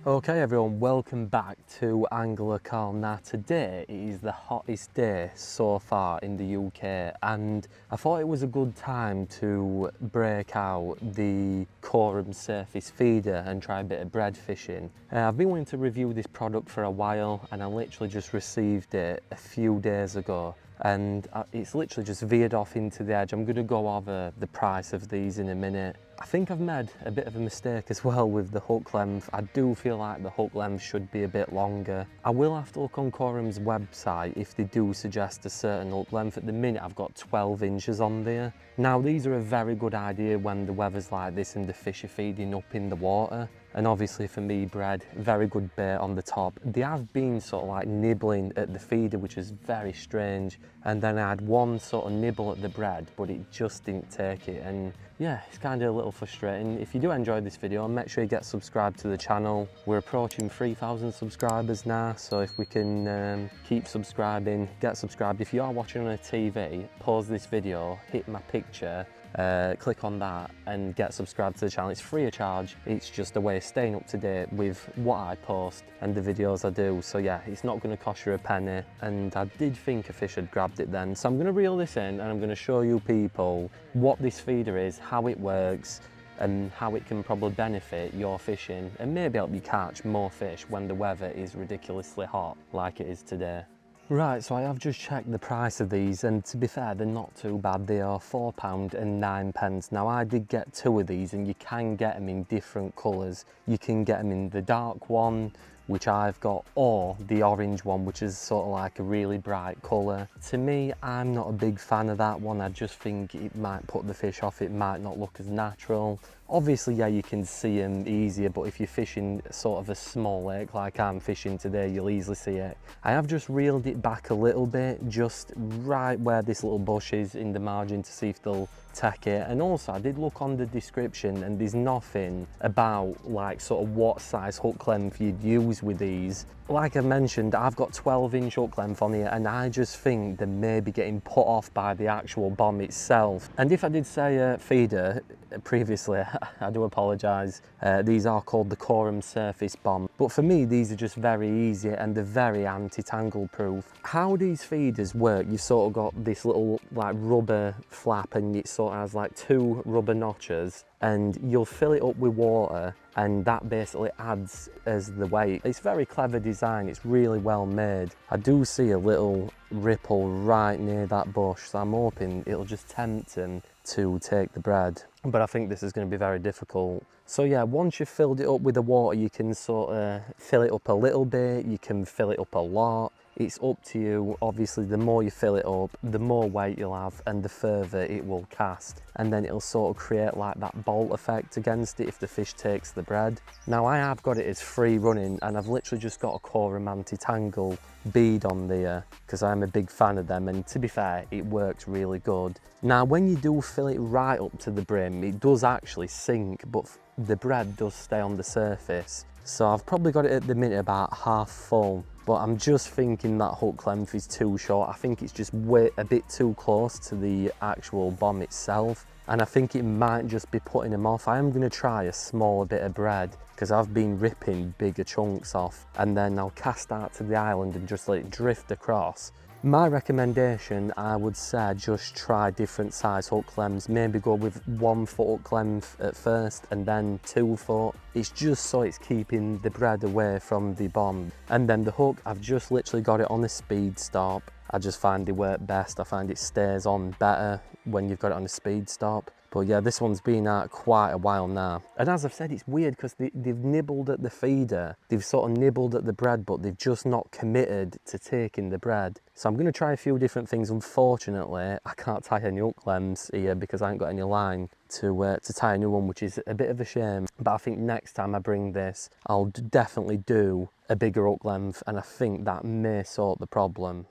Okay everyone, welcome back to Angler Call. Now today is the hottest day so far in the UK and I thought it was a good time to break out the Korum surface feeder and try a bit of bread fishing. I've been wanting to review this product for a while and I literally just received it a few days ago. And it's literally just veered off into the edge. I'm going to go over the price of these in a minute. I think I've made a bit of a mistake as well with the hook length. I do feel like the hook length should be a bit longer. I will have to look on Korum's website if they do suggest a certain hook length. At the minute I've got 12 inches on there. Now these are a very good idea when the weather's like this and the fish are feeding up in the water. And obviously for me, bread, very good bait on the top. They have been sort of like nibbling at the feeder, which is very strange. And then I had one sort of nibble at the bread, but it just didn't take it. And yeah, it's kind of a little frustrating. If you do enjoy this video, make sure you get subscribed to the channel. We're approaching 3,000 subscribers now, so if we can keep subscribing, get subscribed. If you are watching on a TV, pause this video, hit my picture, click on that and get subscribed to the channel. It's free of charge. It's just a way of staying up to date with what I post and the videos I do. So yeah, it's not going to cost you a penny. And I did think a fish had grabbed it then. So I'm going to reel this in and I'm going to show you people what this feeder is, how it works, and how it can probably benefit your fishing and maybe help you catch more fish when the weather is ridiculously hot like it is today. Right, so I have just checked the price of these and to be fair, they're not too bad. They are £4 and 9p. Now I did get two of these and you can get them in different colours. You can get them in the dark one, which I've got, or the orange one, which is sort of like a really bright colour. To me, I'm not a big fan of that one. I just think it might put the fish off, it might not look as natural. Obviously, yeah, you can see them easier, but if you're fishing sort of a small lake like I'm fishing today, you'll easily see it. I have just reeled it back a little bit, just right where this little bush is in the margin to see if they'll take it. And also I did look on the description and there's nothing about like sort of what size hook length you'd use with these. Like I mentioned, I've got 12-inch hook length on here and I just think they may be getting put off by the actual bomb itself. And if I did say feeder previously, I do apologise. These are called the Korum surface bomb. But for me, these are just very easy and they're very anti-tangle proof. How these feeders work, you've sort of got this little like rubber flap and it sort of has like two rubber notches and you'll fill it up with water and that basically adds as the weight. It's very clever design, it's really well made. I do see a little ripple right near that bush, so I'm hoping it'll just tempt him to take the bread. But I think this is going to be very difficult. So yeah, once you've filled it up with the water, you can sort of fill it up a little bit, you can fill it up a lot. It's up to you. Obviously, the more you fill it up, the more weight you'll have and the further it will cast. And then it'll sort of create like that bolt effect against it if the fish takes the bread. Now I have got it as free running and I've literally just got a Korum anti-tangle bead on there because I'm a big fan of them, and to be fair, it works really good. Now when you do fill it right up to the brim, it does actually sink, but the bread does stay on the surface. So I've probably got it at the minute about half full, but I'm just thinking that hook length is too short. I think it's just a bit too close to the actual bomb itself, and I think it might just be putting them off. I am going to try a smaller bit of bread because I've been ripping bigger chunks off, and then I'll cast out to the island and just let it drift across. My recommendation, I would say, just try different size hook lengths. Maybe go with 1 foot hook length at first and then 2 foot. It's just so it's keeping the bread away from the bomb. And then the hook, I've just literally got it on a speed stop. I just find it work best. I find it stays on better when you've got it on a speed stop. But yeah, this one's been out quite a while now. And as I've said, it's weird because they've nibbled at the feeder. They've sort of nibbled at the bread, but they've just not committed to taking the bread. So I'm going to try a few different things. Unfortunately, I can't tie any hook lengths here because I ain't got any line to tie a new one, which is a bit of a shame. But I think next time I bring this, I'll definitely do a bigger hook length, and I think that may sort the problem.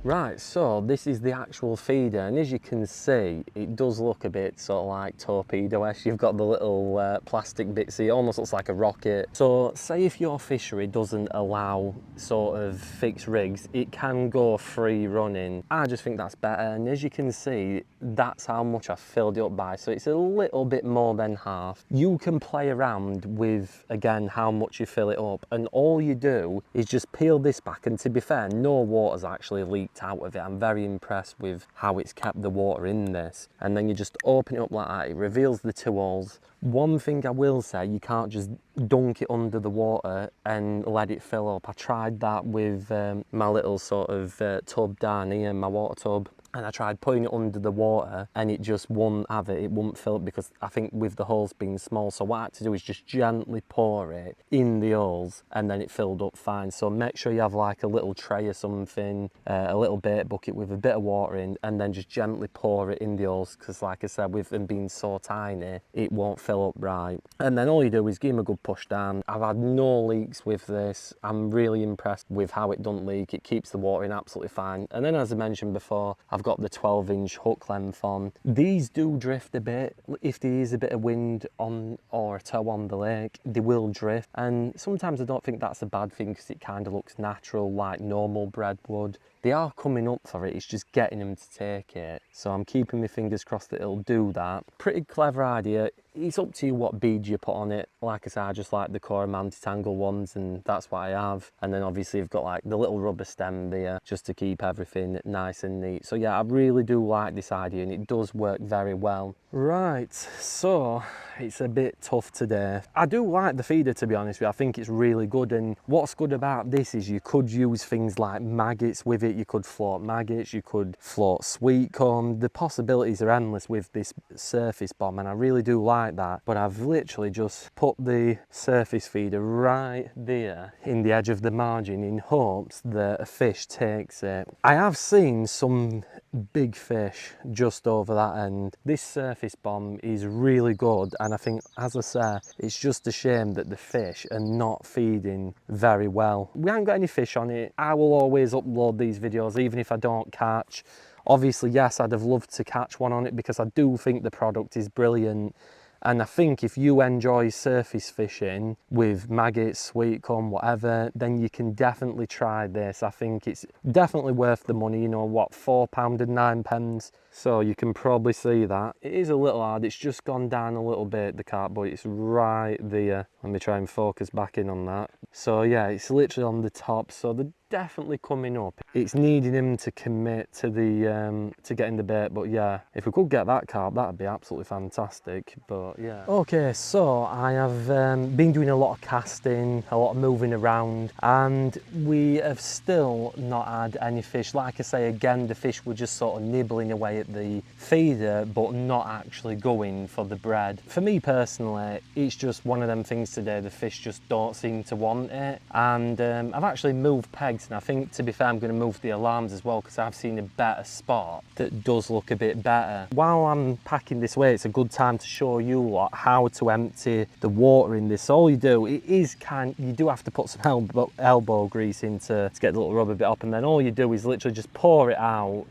Right, so this is the actual feeder, and as you can see, it does look a bit sort of like torpedo-esque. You've got the little plastic bits here, it almost looks like a rocket. So say if your fishery doesn't allow sort of fixed rigs, it can go free running. I just think that's better, and as you can see, that's how much I've filled it up by, so it's a little bit more than half. You can play around with, again, how much you fill it up, and all you do is just peel this back, and to be fair, no water's actually leaked out of it. I'm very impressed with how it's kept the water in this. And then you just open it up like that, it reveals the two holes. One thing I will say, you can't just dunk it under the water and let it fill up. I tried that with my little sort of tub down here, my water tub, and I tried putting it under the water and it just wouldn't have it, it wouldn't fill up, because I think with the holes being small. So what I had to do is just gently pour it in the holes and then it filled up fine. So make sure you have like a little tray or something, a little bait bucket with a bit of water in, and then just gently pour it in the holes, because like I said, with them being so tiny, it won't fill up right. And then all you do is give them a good push down. I've had no leaks with this. I'm really impressed with how it doesn't leak. It keeps the water in absolutely fine. And then, as I mentioned before, I've got the 12-inch hook length on. These do drift a bit. If there is a bit of wind on or a tow on the lake, they will drift. And sometimes I don't think that's a bad thing, because it kind of looks natural like normal bread would. They are coming up for it, it's just getting them to take it. So I'm keeping my fingers crossed that it'll do that. Pretty clever idea. It's up to you what beads you put on it. Like I said, I just like the Korum anti-tangle ones, and that's what I have. And then obviously you've got like the little rubber stem there just to keep everything nice and neat. So yeah, I really do like this idea, and it does work very well. Right, so it's a bit tough today. I do like the feeder, to be honest with you. I think it's really good, and what's good about this is you could use things like maggots with it. You could float maggots, you could float sweet corn. The possibilities are endless with this surface bomb, and I really do like that. But I've literally just put the surface feeder right there in the edge of the margin in hopes that a fish takes it. I have seen some big fish just over that end. This surface bomb is really good, and I think, as I say, it's just a shame that the fish are not feeding very well. We haven't got any fish on it. I will always upload these videos even if I don't catch. Obviously, yes, I'd have loved to catch one on it, because I do think the product is brilliant. And I think if you enjoy surface fishing with maggots, sweet corn, whatever, then you can definitely try this. I think it's definitely worth the money. You know what, £4 and 9p. So you can probably see that. It is a little hard, it's just gone down a little bit, the carp, but it's right there. Let me try and focus back in on that. So yeah, it's literally on the top, so they're definitely coming up. It's needing him to commit to the to getting the bait, but yeah, if we could get that carp, that'd be absolutely fantastic. But yeah. Okay, so I have been doing a lot of casting, a lot of moving around, and we have still not had any fish. Like I say, again, the fish were just sort of nibbling away at the feeder, but not actually going for the bread. For me personally, it's just one of them things today, the fish just don't seem to want it. And I've actually moved pegs, and I think, to be fair, I'm going to move the alarms as well, because I've seen a better spot that does look a bit better. While I'm packing this away, it's a good time to show you lot how to empty the water in this. All you do, you do have to put some elbow grease in to get the little rubber bit up, and then all you do is literally just pour it out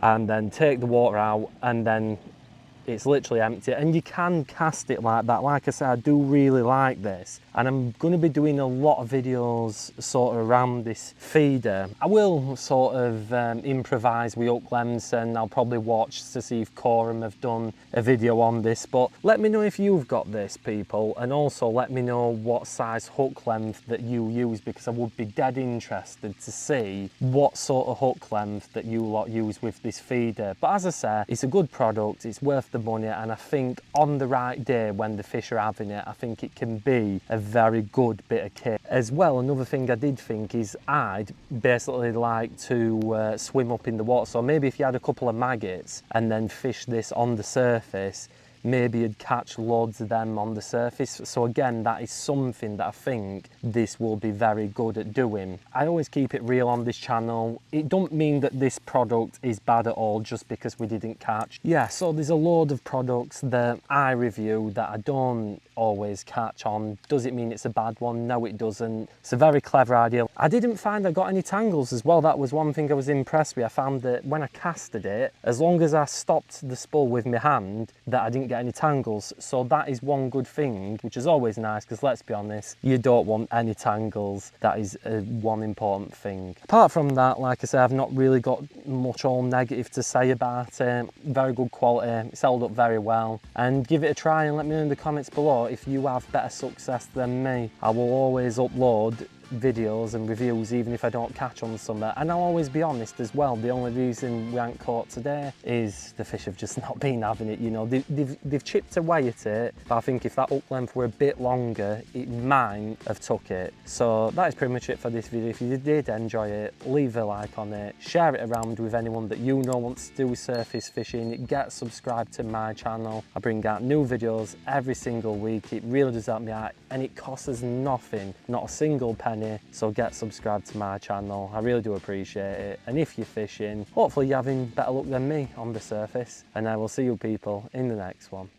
and then take the water out, and then it's literally empty, and you can cast it like that. Like I said, I do really like this, and I'm going to be doing a lot of videos sort of around this feeder. I will sort of improvise with hook lengths, and I'll probably watch to see if Korum have done a video on this. But let me know if you've got this, people, and also let me know what size hook length that you use, because I would be dead interested to see what sort of hook length that you lot use with this feeder. But as I say, it's a good product, it's worth the money, and I think on the right day when the fish are having it, I think it can be a very good bit of kit. As well, another thing I did think is I'd basically like to swim up in the water, so maybe if you had a couple of maggots and then fish this on the surface, maybe you'd catch loads of them on the surface. So again, that is something that I think this will be very good at doing. I always keep it real on this channel. It don't mean that this product is bad at all just because we didn't catch. Yeah, so there's a load of products that I review that I don't always catch on. Does it mean it's a bad one? No, it doesn't. It's a very clever idea. I didn't find I got any tangles as well. That was one thing I was impressed with. I found that when I casted it, as long as I stopped the spool with my hand, that I didn't get any tangles. So that is one good thing, which is always nice, because let's be honest, you don't want any tangles. That is one important thing. Apart from that, like I said, I've not really got much all negative to say about it. Very good quality, it's held up very well. And give it a try and let me know in the comments below if you have better success than me. I will always upload videos and reviews even if I don't catch on something, and I'll always be honest as well. The only reason we ain't caught today is the fish have just not been having it, you know. They've chipped away at it, but I think if that hook length were a bit longer, it might have took it. So that is pretty much it for this video. If you did enjoy it, leave a like on it, share it around with anyone that you know wants to do surface fishing, get subscribed to my channel. I bring out new videos every single week. It really does help me out, and it costs us nothing, not a single penny. So get subscribed to my channel. I really do appreciate it. And if you're fishing, hopefully you're having better luck than me on the surface. And I will see you people in the next one.